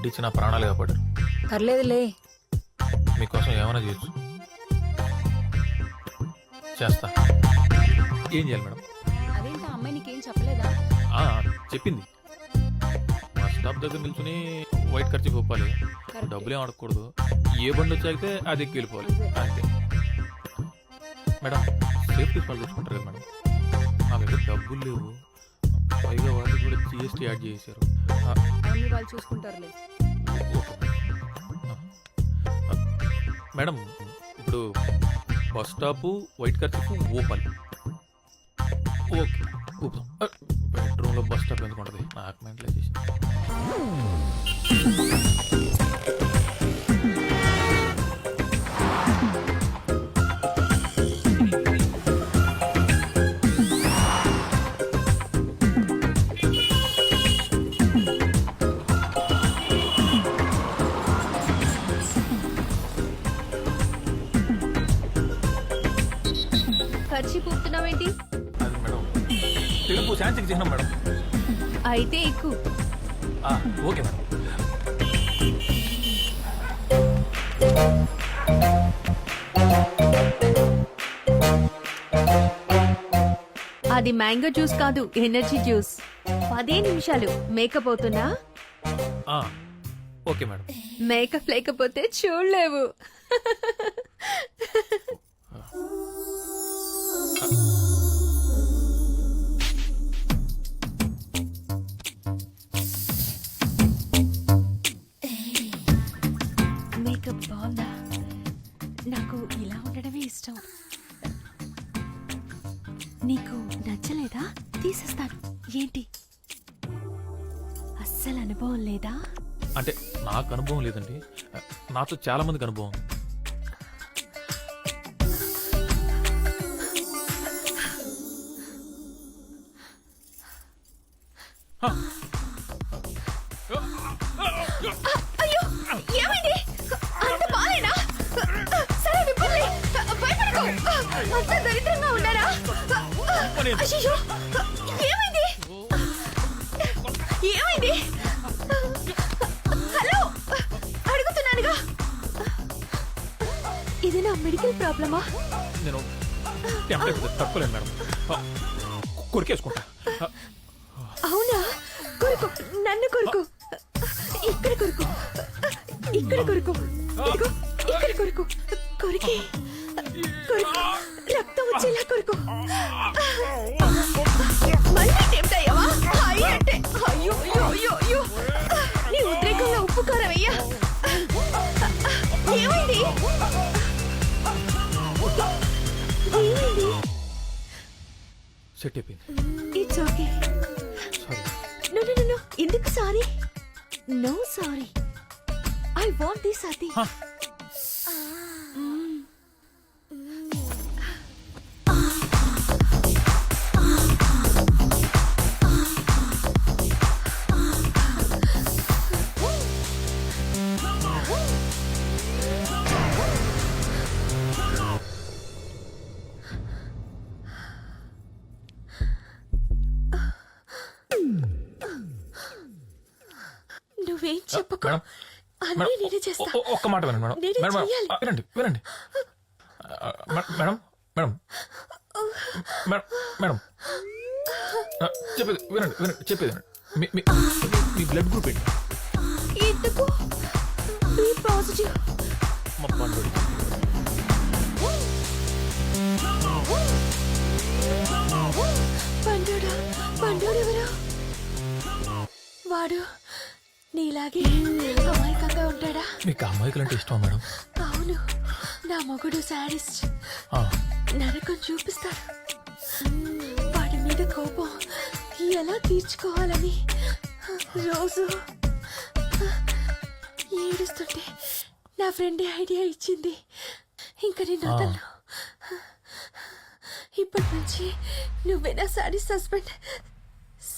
Blood ఇచ్చి నా ప్రాణాలు కాపాడారు. పర్లేదులే. మీకోసం ఏమైనా చేయొచ్చు. చేస్తా. ఏం చేయాలి మేడం? అదేంటి అమ్మాయి నీకేం చెప్పలేదా? చెప్పింది. మా స్టాప్ దగ్గర నిల్చుని వైట్ ఖర్చు గొప్పాలి, డబ్బులేం అడగకూడదు, ఏ బండి వచ్చాకే అది ఎక్కి వెళ్ళిపోవాలి అంతే. మేడం సేఫ్టీ ఫాల్ తెచ్చుకుంటారు కదా మేడం, నా దగ్గర డబ్బులు లేవు, పైగా వాళ్ళు కూడా GST యాడ్ చేశారు. అన్ని వాళ్ళు చూసుకుంటారులే. మేడం ఇప్పుడు బస్ స్టాప్ వైట్ ఖర్చు ఊపాలి. ఓకే ఊపుతాం. బెడ్రూమ్లో బస్ స్టాప్ ఎందుకు ఉంటుంది? నాకు మెంటల్ చేసి ఖర్చు పూపుతున్నావేంటి? అది మేడం తెలుపు శాంతికి చిహ్నం మేడం. అయితే ఎక్కువ. Okay madam. అది మ్యాంగో జ్యూస్ కాదు, ఎనర్జీ జ్యూస్. 10 నిమిషాలు మేకప్ అవుతున్నా? Okay madam. మేకప్ లేకపోతే చూడలేవు. మేకప్ బాగుందా? నాకు ఇలా ఉండడమే ఇష్టం. నీకు నచ్చలేదా? తీసేస్తాను. ఏంటి అస్సలు అనుభవం లేదా? అంటే నాకు అనుభవం లేదండి, నాతో చాలా మందికి అనుభవం. అయ్యో ఏమైంది? అంత బాలేనా? సరే విప్పండి, భయపడకు. అంత దరిద్రంగా ఉన్నారా? అయ్యో ఏమైంది? ఏమైంది? హలో అడుగుతున్నానుగా. ఇది నా మెడికల్ ప్రాబ్లమా? నేను తప్పలేదు మేడం, కొరికేసుకుంటా. అవునా? కొరుకు, నన్ను కొరుకు. ఇక్కడ కొరుకు, ఇక్కడ కొరుకు, ఇదిగో ఇక్కడ కొరుకు. కొరికి కొరుకు, రక్తం వచ్చేలా కొరుకు. మళ్ళీ టెంప్ట్ అయ్యావా? అంటే అయ్యో అయ్యో అయ్యో అయ్యో, నీ ఉద్రేకంలో ఉప్పు కారం అయ్యా. ఏమైంది? ఏమైంది? సెట్ అయిపోయింది. It's okay. Sorry. No no no, ఎందుకు sorry? No sorry. I want this అతి. నువ్వేం చెప్పకు, అన్నీ నేనే చేస్తా. ఒక్క మాట వినండి మేడం. నేనే మేడం చెయ్యాలి. వినండి వినండి. మేడం మేడం మేడం మేడం చెప్పేది వినండి వినండి, చెప్పేది వినండి. మీ బ్లడ్ గ్రూప్ ఏంటి? ఎందుకు? B positive. మా పండు. పండుడా? పండుడెవరు? వాడు నీలాగే అమాయకంగా ఉంటాడా? మీకు అమ్మాయికులంటే ఇష్టం మేడం? అవును, నా మొగుడు సాడిస్ట్. నరకం చూపిస్తాడు. వాడి మీద కోపం ఎలా తీర్చుకోవాలని రోజు ఏడుస్తుంటే నా ఫ్రెండ్ ఐడియా ఇచ్చింది. ఇంకా నేను వదలను. ఇప్పటి నుంచి నువ్వే నా సాడిస్ట్ హస్బెండ్,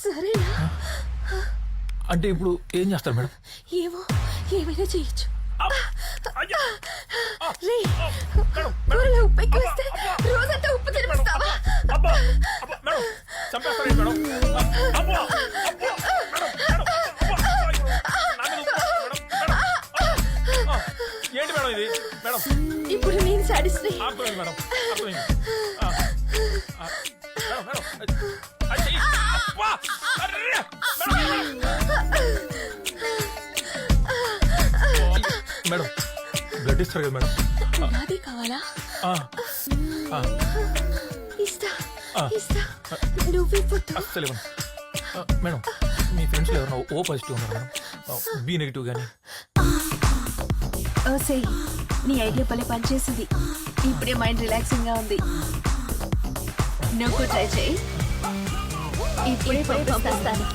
సరేనా? అంటే ఇప్పుడు ఏం చేస్తారు మేడం? ఏమో, ఏమైనా చేయొచ్చు. రే, కూరలో ఉప్పు ఎక్కువ వేస్తే రోజంతా ఉప్పు తినిపిస్తావా? శ్రీ అర్థమైంది మేడం, అర్థమైంది. మేడం, మేడం, అది చెయ్యి. అబ్బా! అర్రే! మేడం, బ్లడ్ ఇస్తారు కదా మేడం. నాదే కావాలా? ఆ, ఆ, ఇస్తా ఆ. ఇస్తా నువ్వే పుట్టు. అస్సలు ఇవ్వను. మేడం, మీ ఫ్రెండ్స్ ఎవరైనా ఓ పాజిటివ్ ఉన్నారు మేడం, బి నెగిటివ్ కానీ? ఓసే నీ ఐడియా పని పనిచేసింది. ఇప్పుడే మైండ్ రిలాక్సింగ్ గా ఉంది. నువ్వు ట్రై చేయి. ఇప్పుడే పంపిస్తాను.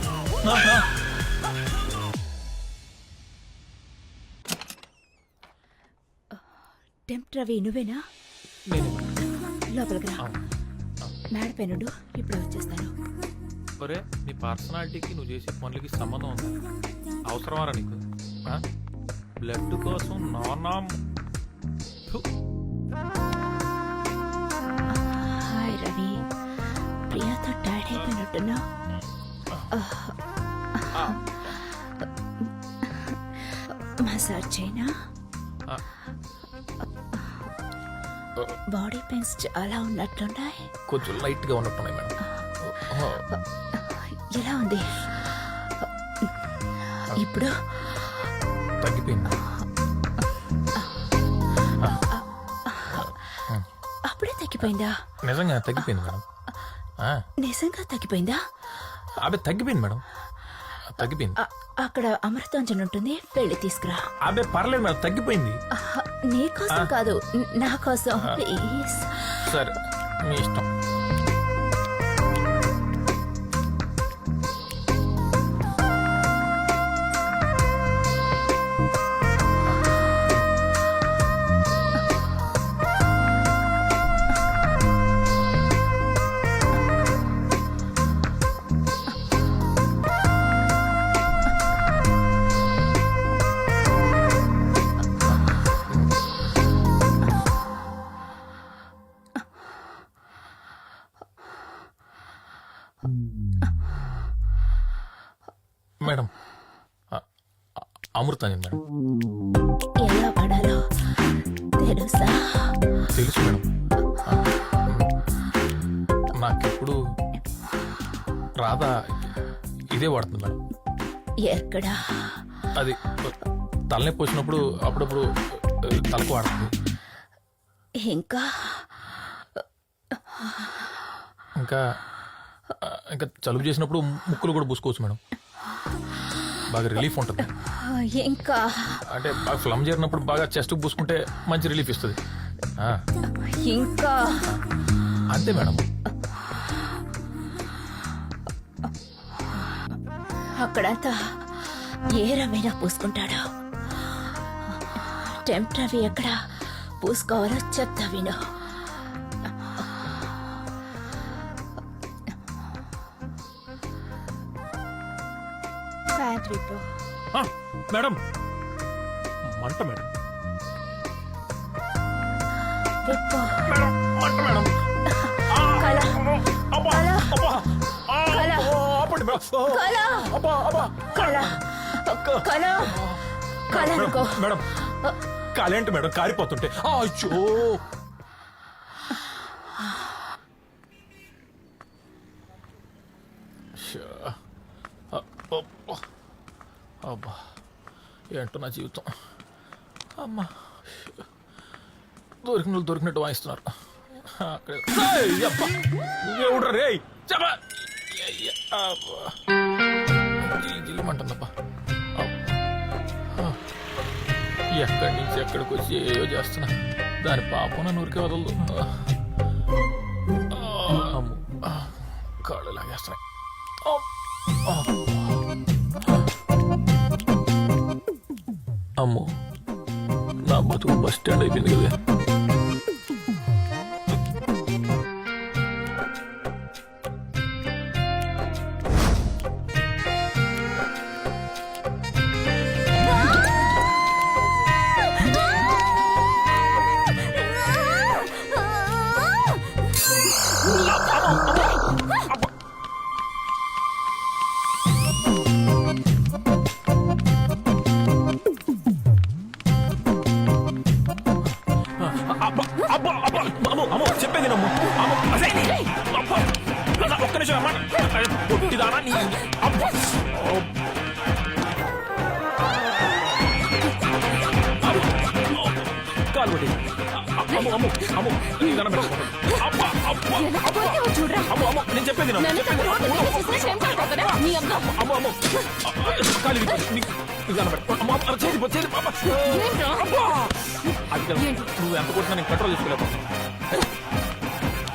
టెంప్ రవి నువ్వేనా? లోపలికి రా. మేడ పెనుడు ఇప్పుడే వచ్చేస్తాను. ఒరే, నీ పర్సనాలిటీకి నువ్వు చేసే పనులకి సంబంధం ఉందా? అవసరమారా నీకు? బ్లడ్ కోసం నానా హాయ్ రవి, ప్రియాతో టైర్డ్ అయిపోయినట్టున్నా. మసాజ్ చేయనా? బాడీ పెయిన్స్ చాలా ఉన్నట్లున్నాయి. కొంచెం లైట్గా ఉన్నట్టున్నాయి మేడం. ఎలా ఉంది ఇప్పుడు? తగ్గిపోయింది. అప్పుడే తగ్గిపోయిందా? నిజంగా తగ్గిపోయింది మేడం. నిజంగా తగ్గిపోయిందా? అదే తగ్గిపోయింది మేడం, తగ్గిపోయింది. అక్కడ అమృతాంజన్ ఉంటుంది, వెళ్ళి తీసుకురా. అదే పర్లేదు మేడం, తగ్గిపోయింది. నీ కోసం కాదు, నా కోసం ప్లీజ్. సరే, మీ ఇష్టం. Madam, Amrutanjan madam. ఎలా పడాలో తెలుసా? తెలుసు మేడం. నాకెప్పుడు రాధా ఇదే వాడుతుంది మేడం. ఎక్కడా? అది తలనొప్పి వచ్చినప్పుడు అప్పుడప్పుడు తలకు వాడుతుంది. ఇంకా ఇంకా ఇంకా జలుబు చేసినప్పుడు ముక్కులు కూడా పూసుకోవచ్చు మేడం, బాగా రిలీఫ్ ఉంటుంది. ఇంకా అంటే బాగా ఫ్లమ్ చేరినప్పుడు బాగా చెస్ట్ పూసుకుంటే మంచి రిలీఫ్ ఇస్తుంది. ఇంకా అంతే మేడం. అక్కడంతా ఏ రవైనా పూసుకుంటాడు. టెంప్ రవి ఎక్కడ పూసుకోవాలో చెప్తా విను. ఫ్యాట్ విప్పు. మేడం, మంట మేడం. విప్పు. మేడం, మంట మేడం. కళ. అబ్బా, కళ. అబ్బా. కళ. ఆపండి మేడం. కళ. అబ్బా, అబ్బా. కళ. కళ. కళ అనుకో. మేడం, కాలేంటి మేడం కారిపోతుంటే? అయ్యో, అబ్బా, ఏంటో నా జీవితం. అమ్మా, దొరికినట్టు వాయిస్తున్నారు. ఎవడ్రా రే? జిల్లమంటుందబ్బా. ఎక్కడి నుంచి ఎక్కడికి వచ్చి ఏయో చేస్తున్నా, దాని పాపం నన్ను ఊరికే వదలదు. కాళ్ళు లాగేస్తున్నాయి. అమ్మో, నా బతుకు బస్ స్టాండ్ అయిపోయింది కదా. నిమిషం అమ్మా. అరే, పొట్టిదానా నీ అబ్బా. కాలు కొట్టి అమ్ము అమ్ము అమ్ము నీ దండం పెట్టు. అబ్బా అబ్బా చూడరా అమ్ము అమ్ము నేను చెప్పేది విను. నన్ను తన రోడ్డు మీద చూసినా క్షేమ పడిపోతాడా? నీ అబ్బా. అమ్ము అమ్ము కాలు నీ దండం పెట్టు. అమ్మ అమ్మ చేతి చేతి ఏంట్రా? అబ్బా అది కాదు. నువ్వు ఎంత కొట్టినా నేను కంట్రోల్ చేసుకోలేకపోతున్నా.